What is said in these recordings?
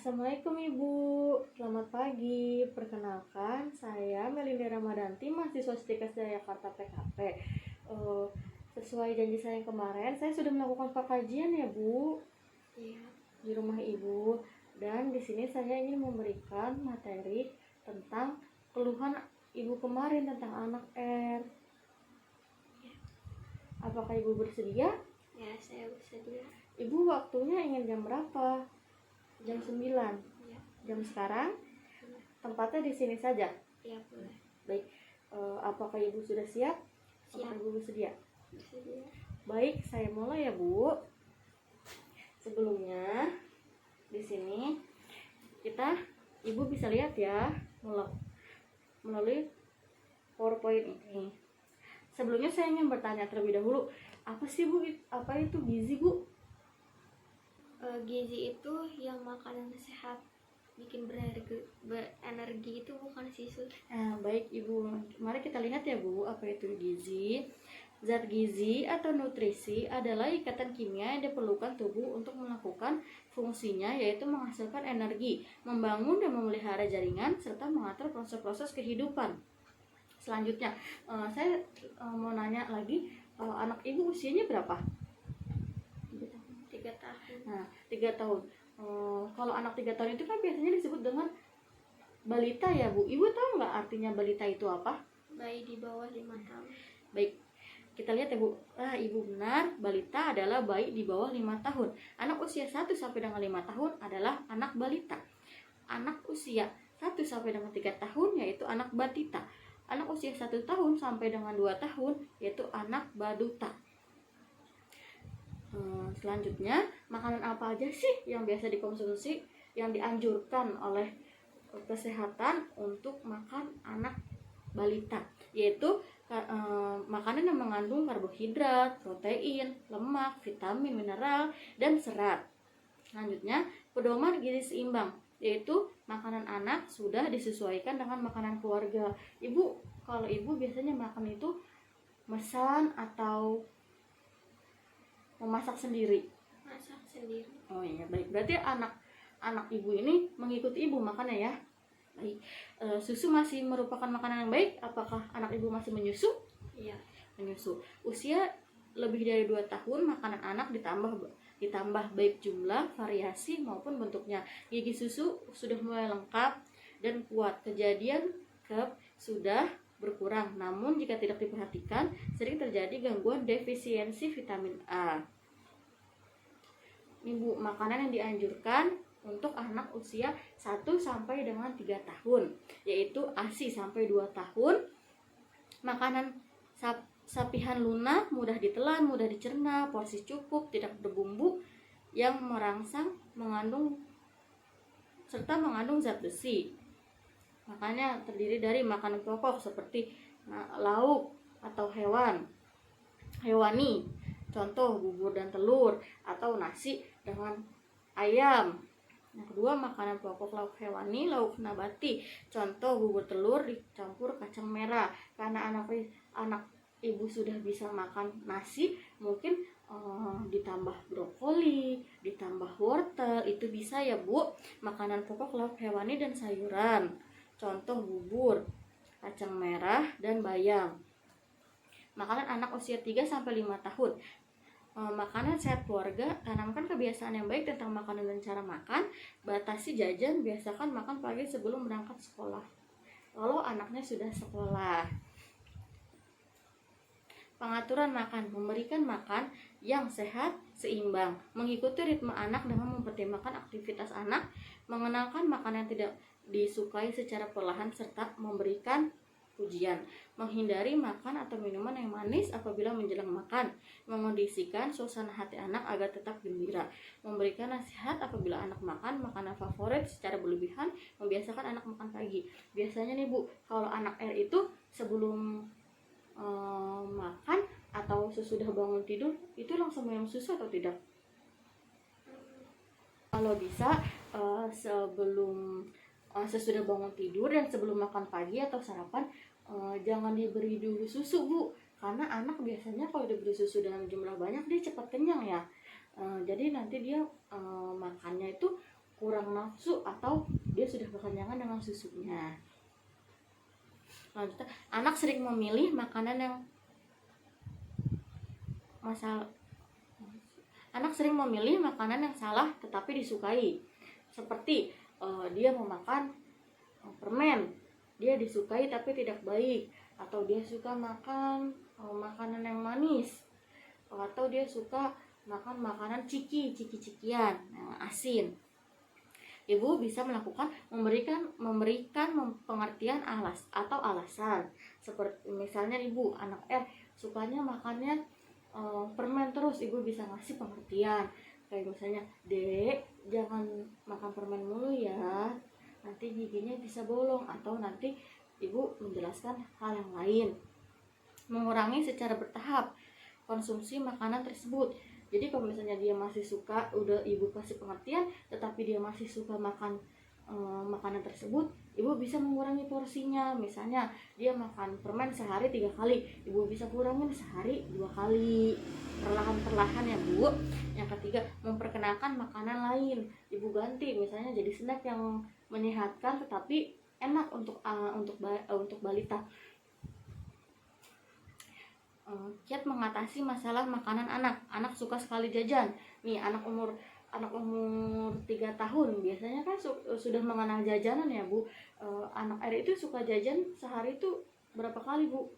Assalamualaikum Ibu, selamat pagi. Perkenalkan, saya Melinda Ramadanti, mahasiswa Stikes Jakarta PKP. Eh, Sesuai janji saya yang kemarin, saya sudah melakukan pengkajian ya Bu, Iya. di rumah Ibu. Dan di sini saya ingin memberikan materi tentang keluhan Ibu kemarin tentang anak R. Apakah Ibu bersedia? Ya, saya bersedia. Ibu waktunya ingin jam berapa? Jam 9. Ya, Jam sekarang? Tempatnya di sini saja. ya boleh. Baik, apakah Ibu sudah siap? Siap. Apakah Ibu bersedia? Bersedia. Baik, saya mulai ya Bu. Sebelumnya di sini Ibu bisa lihat ya melalui PowerPoint ini. Sebelumnya saya ingin bertanya terlebih dahulu, apa sih Bu? Apa itu gizi Bu? Gizi itu yang makanan sehat, bikin berenergi itu bukan susu. Baik Ibu, mari kita lihat ya Bu, apa itu gizi. Zat gizi atau nutrisi adalah ikatan kimia yang diperlukan tubuh untuk melakukan fungsinya, yaitu menghasilkan energi, membangun dan memelihara jaringan, serta mengatur proses-proses kehidupan. Selanjutnya, saya mau nanya lagi, anak Ibu usianya berapa? 3 tahun. Nah, 3 tahun. Kalau anak 3 tahun itu kan biasanya disebut dengan balita ya Bu. Ibu tahu nggak artinya balita itu apa? Bayi di bawah 5 tahun. Baik, kita lihat ya Bu. Ibu benar, balita adalah bayi di bawah 5 tahun. Anak usia 1 sampai dengan 5 tahun adalah anak balita. Anak usia 1 sampai dengan 3 tahun yaitu anak batita. Anak usia 1 tahun sampai dengan 2 tahun yaitu anak baduta. Selanjutnya, makanan apa aja sih yang biasa dikonsumsi, yang dianjurkan oleh kesehatan untuk makan anak balita, yaitu makanan yang mengandung karbohidrat, protein, lemak, vitamin, mineral, dan serat. Selanjutnya, pedoman gizi seimbang, yaitu makanan anak sudah disesuaikan dengan makanan keluarga. Ibu, kalau Ibu biasanya makan itu mesan atau memasak sendiri? Masak sendiri. Oh iya, baik. Berarti anak Ibu ini mengikuti Ibu makannya ya. Baik. Susu masih merupakan makanan yang baik. Apakah anak Ibu masih menyusu? Iya. Menyusu. Usia lebih dari 2 tahun, makanan anak ditambah baik jumlah, variasi maupun bentuknya. Gigi susu sudah mulai lengkap dan kuat. Kejadian KEP sudah berkurang, namun jika tidak diperhatikan sering terjadi gangguan defisiensi vitamin A. Ini Bu, makanan yang dianjurkan untuk anak usia 1 sampai dengan 3 tahun, yaitu ASI sampai 2 tahun. Makanan sapihan lunak, mudah ditelan, mudah dicerna, porsi cukup, tidak berbumbu, yang merangsang, serta mengandung zat besi. Makanya terdiri dari makanan pokok seperti lauk atau hewani, contoh bubur dan telur, atau nasi dengan ayam. Yang kedua, makanan pokok lauk hewani, lauk nabati, contoh bubur telur dicampur kacang merah. Karena anak Ibu sudah bisa makan nasi, mungkin ditambah brokoli, ditambah wortel, itu bisa ya Bu. Makanan pokok lauk hewani dan sayuran, contoh bubur, kacang merah, dan bayam. Makanan anak usia 3 sampai 5 tahun. Makanan sehat keluarga, tanamkan kebiasaan yang baik tentang makanan dan cara makan. Batasi jajan, biasakan makan pagi sebelum berangkat sekolah, kalau anaknya sudah sekolah. Pengaturan makan, memberikan makan yang sehat, seimbang, mengikuti ritme anak dengan mempertimbangkan aktivitas anak, mengenalkan makanan yang tidak disukai secara perlahan, serta memberikan pujian, menghindari makan atau minuman yang manis apabila menjelang makan, mengondisikan suasana hati anak agar tetap gembira, memberikan nasihat apabila anak makan makanan favorit secara berlebihan, membiasakan anak makan pagi. Biasanya nih Bu, kalau anak R itu sebelum makan atau sesudah bangun tidur itu langsung minum susu atau tidak? Kalau bisa sesudah bangun tidur dan sebelum makan pagi atau sarapan, jangan diberi dulu susu Bu, karena anak biasanya kalau diberi susu dengan jumlah banyak dia cepat kenyang ya. Jadi nanti dia makannya itu kurang nafsu atau dia sudah kekenyangan dengan susunya. Lanjutnya, anak sering memilih makanan yang Anak sering memilih makanan yang salah tetapi disukai. Seperti dia memakan permen, dia disukai tapi tidak baik, atau dia suka makan makanan yang manis, atau dia suka makan makanan cikian yang asin. Ibu bisa melakukan memberikan pengertian alasan. Seperti misalnya ibu anak R sukanya makannya permen terus, ibu bisa ngasih pengertian kayak misalnya, Dek, jangan makan permen mulu ya, nanti giginya bisa bolong. Atau nanti ibu menjelaskan hal yang lain. Mengurangi secara bertahap konsumsi makanan tersebut. Jadi kalau misalnya dia masih suka, udah ibu kasih pengertian tetapi dia masih suka makan makanan tersebut, ibu bisa mengurangi porsinya. Misalnya dia makan permen sehari 3 kali, ibu bisa kurangin sehari 2 kali, perlahan-perlahan ya Bu. Yang ketiga, memperkenalkan makanan lain, ibu ganti misalnya jadi snack yang menyehatkan tetapi enak untuk balita. Kiat mengatasi masalah makanan anak suka sekali jajan nih. Anak umur 3 tahun biasanya kan sudah mengenal jajanan ya Bu. Anak R itu suka jajan sehari itu berapa kali Bu?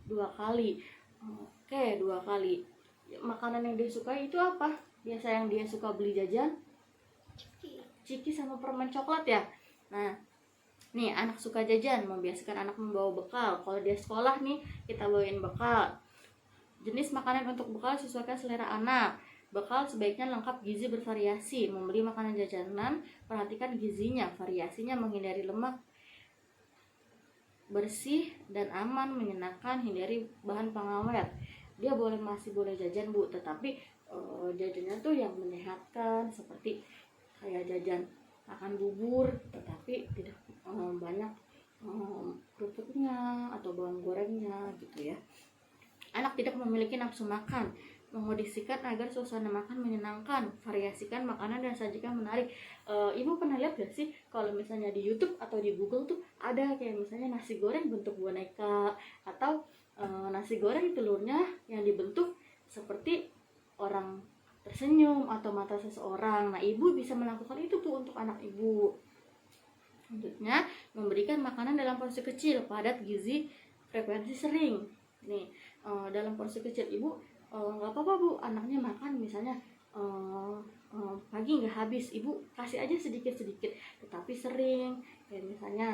2 kali. Oke, 2 kali. Makanan yang dia suka itu apa? Biasa yang dia suka beli jajan? Ciki sama permen coklat ya. Nah, nih anak suka jajan, membiasakan anak membawa bekal. Kalau dia sekolah nih, kita bawain bekal. Jenis makanan untuk bekal sesuaikan selera anak. Bekal sebaiknya lengkap gizi bervariasi. Membeli makanan jajanan, perhatikan gizinya, variasinya, menghindari lemak, bersih dan aman, menyenangkan, hindari bahan pengawet. Dia masih boleh jajan Bu, tetapi jajannya tuh yang menyehatkan, seperti kayak jajan makan bubur tetapi tidak banyak kerupuknya atau bawang gorengnya gitu ya. Anak tidak memiliki nafsu makan, mengondisikan agar suasana makan menyenangkan, variasikan makanan dan sajikan menarik. Ibu pernah lihat gak sih kalau misalnya di YouTube atau di Google tuh ada kayak misalnya nasi goreng bentuk boneka, atau nasi goreng telurnya yang dibentuk seperti orang tersenyum atau mata seseorang. Nah, ibu bisa melakukan itu Bu untuk anak ibu. Selanjutnya, memberikan makanan dalam porsi kecil, padat gizi, frekuensi sering. Nih, dalam porsi kecil ibu nggak apa-apa Bu, anaknya makan misalnya pagi nggak habis, ibu kasih aja sedikit-sedikit tetapi sering. Kayak misalnya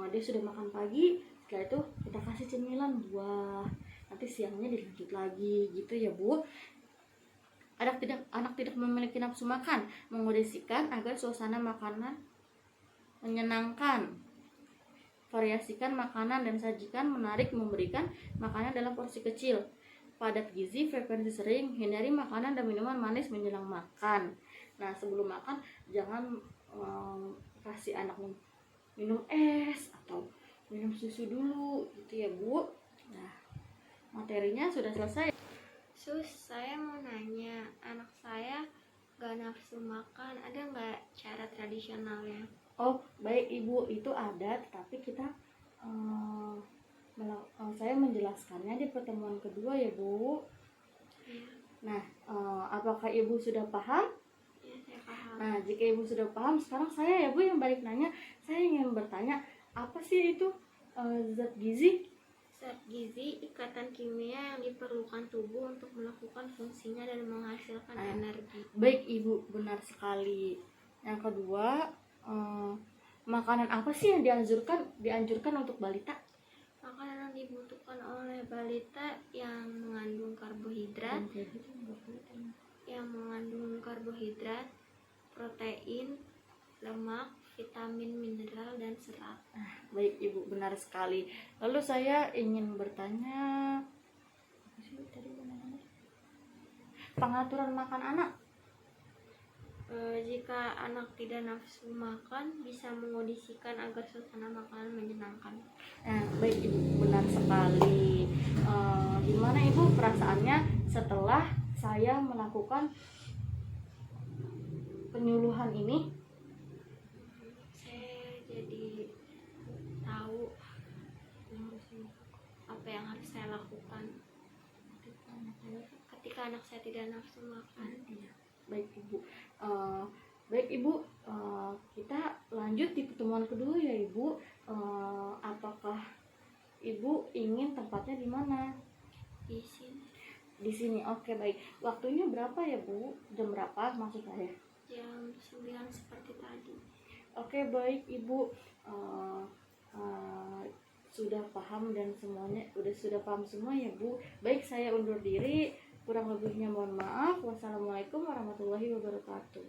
dia sudah makan pagi, setelah itu kita kasih cemilan buah, nanti siangnya dilanjut lagi gitu ya Bu. Anak tidak memiliki nafsu makan, mengondisikan agar suasana makanan menyenangkan, variasikan makanan dan sajikan menarik, memberikan makanan dalam porsi kecil, padat gizi, frekuensi sering, hindari makanan dan minuman manis menjelang makan. Nah, sebelum makan jangan kasih anak minum es atau minum susu dulu gitu ya Bu. Nah, materinya sudah selesai. Sus, saya mau nanya, anak saya gak nafsu makan, ada nggak cara tradisionalnya? Oh, baik Ibu, itu ada, tetapi kita saya menjelaskannya di pertemuan kedua ya Bu. Ya. Nah, apakah Ibu sudah paham? Ya, saya paham. Nah, jika Ibu sudah paham, sekarang saya ya Bu yang balik nanya. Saya ingin bertanya, apa sih itu zat gizi? Zat gizi ikatan kimia yang diperlukan tubuh untuk melakukan fungsinya dan menghasilkan energi. Baik Ibu, benar sekali. Yang kedua, makanan apa sih yang dianjurkan untuk balita? Makanan yang dibutuhkan oleh balita yang mengandung karbohidrat, protein, lemak, vitamin, mineral, dan serat. Baik Ibu, benar sekali. Lalu saya ingin bertanya, pengaturan makan anak. Jika anak tidak nafsu makan, bisa mengondisikan agar suasana makanan menyenangkan. Baik Ibu, benar sekali. Gimana Ibu perasaannya setelah saya melakukan penyuluhan ini? Saya jadi tahu apa yang harus saya lakukan ketika anak saya tidak nafsu makan. Baik Ibu. Baik Ibu, kita lanjut di pertemuan kedua ya Ibu. Apakah Ibu ingin tempatnya di mana? Di sini Di sini. Oke, baik. Waktunya berapa ya Bu? Jam berapa maksud saya? jam 9 seperti tadi. Oke, baik Ibu. Sudah paham dan semuanya sudah paham semua ya Bu. Baik, saya undur diri. Kurang lebihnya mohon maaf. Wassalamualaikum warahmatullahi wabarakatuh.